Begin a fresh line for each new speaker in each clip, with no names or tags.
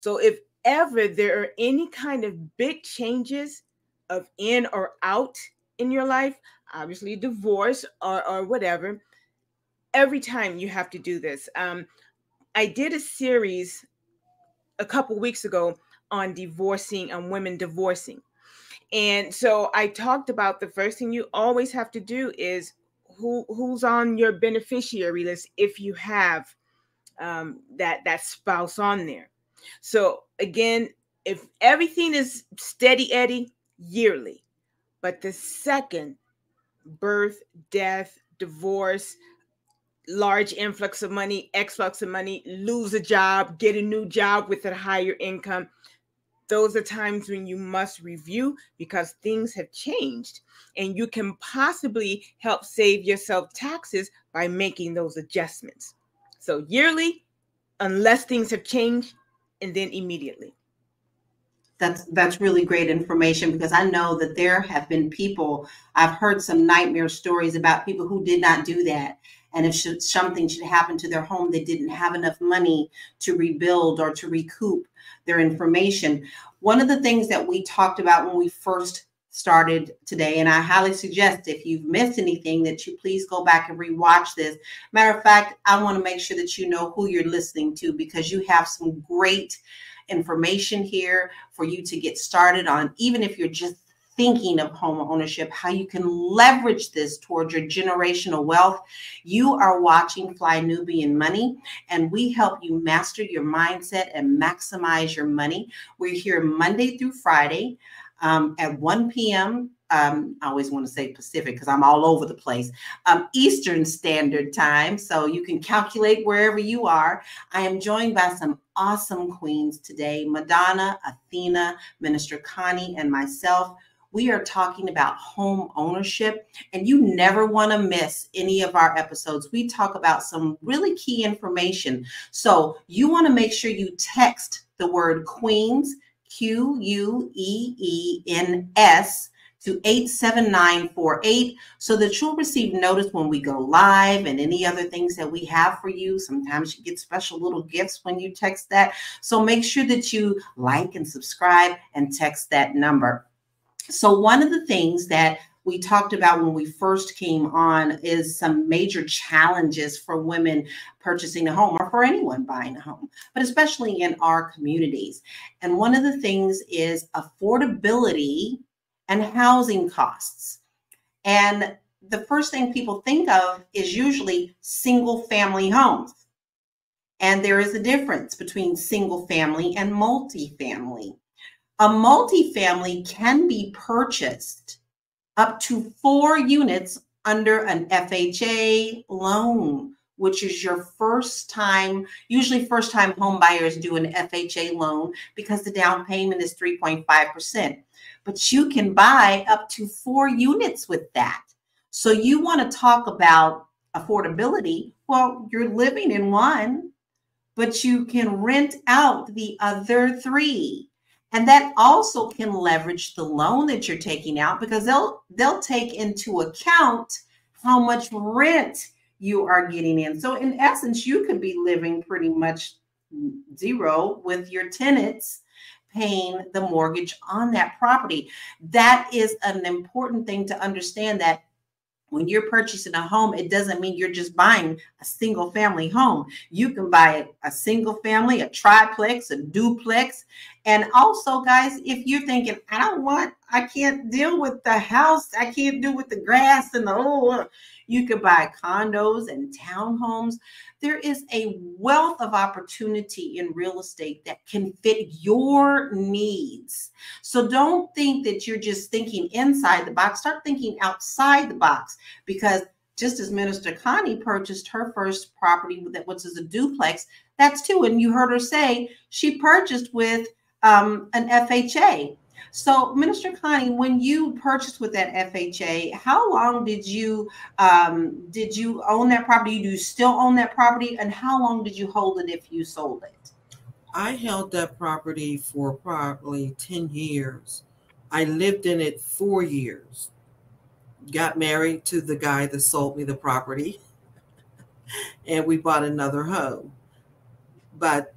So if ever there are any kind of big changes of in or out in your life, obviously divorce or whatever, every time you have to do this. I did a series a couple weeks ago on divorcing, on women divorcing. And so I talked about the first thing you always have to do is who's on your beneficiary list if you have that spouse on there. So again, if everything is steady Eddie, yearly, but the second birth, death, divorce, large influx of money, exflux of money, lose a job, get a new job with a higher income, those are times when you must review because things have changed and you can possibly help save yourself taxes by making those adjustments. So yearly, unless things have changed, and then immediately.
That's really great information, because I know that there have been people, I've heard some nightmare stories about people who did not do that. And if something should happen to their home, they didn't have enough money to rebuild or to recoup their information. One of the things that we talked about when we first started today, and I highly suggest if you've missed anything that you please go back and rewatch this. Matter of fact, I want to make sure that you know who you're listening to, because you have some great information here for you to get started on, even if you're just thinking of home ownership, how you can leverage this towards your generational wealth. You are watching Fly Nubian Money, and we help you master your mindset and maximize your money. We're here Monday through Friday at 1 p.m. I always want to say Pacific because I'm all over the place, Eastern Standard Time. So you can calculate wherever you are. I am joined by some awesome queens today, Madonna, Athena, Minister Connie, and myself. We are talking about home ownership, and you never want to miss any of our episodes. We talk about some really key information. So you want to make sure you text the word Queens, QUEENS, to 87948 so that you'll receive notice when we go live and any other things that we have for you. Sometimes you get special little gifts when you text that. So make sure that you like and subscribe and text that number. So one of the things that we talked about when we first came on is some major challenges for women purchasing a home, or for anyone buying a home, but especially in our communities. And one of the things is affordability and housing costs. And the first thing people think of is usually single family homes. And there is a difference between single family and multifamily. A multifamily can be purchased up to 4 units under an FHA loan, which is your first time. Usually first time home buyers do an FHA loan because the down payment is 3.5%. But you can buy up to 4 units with that. So you want to talk about affordability. Well, you're living in one, but you can rent out the other 3. And that also can leverage the loan that you're taking out, because they'll take into account how much rent you are getting in. So in essence, you could be living pretty much zero with your tenants paying the mortgage on that property. That is an important thing to understand, that when you're purchasing a home, it doesn't mean you're just buying a single family home. You can buy a single family, a triplex, a duplex. And also, guys, if you're thinking, I can't deal with the house, I can't deal with the grass and you could buy condos and townhomes. There is a wealth of opportunity in real estate that can fit your needs. So don't think that you're just thinking inside the box. Start thinking outside the box, because just as Minister Connie purchased her first property which is a duplex, that's 2. And you heard her say she purchased with an FHA. So Minister Connie, when you purchased with that FHA, how long did you own that property? Do you still own that property? And how long did you hold it if you sold it?
I held that property for probably 10 years. I lived in it 4 years. Got married to the guy that sold me the property, and we bought another home. But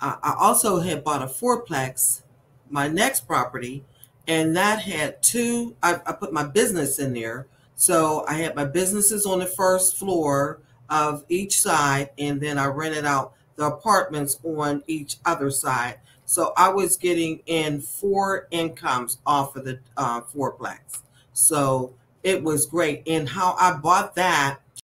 I also had bought a fourplex, my next property, and that had two. I put my business in there, so I had my businesses on the first floor of each side, and then I rented out the apartments on each other side. So I was getting in 4 incomes off of the fourplex. So it was great. And how I bought that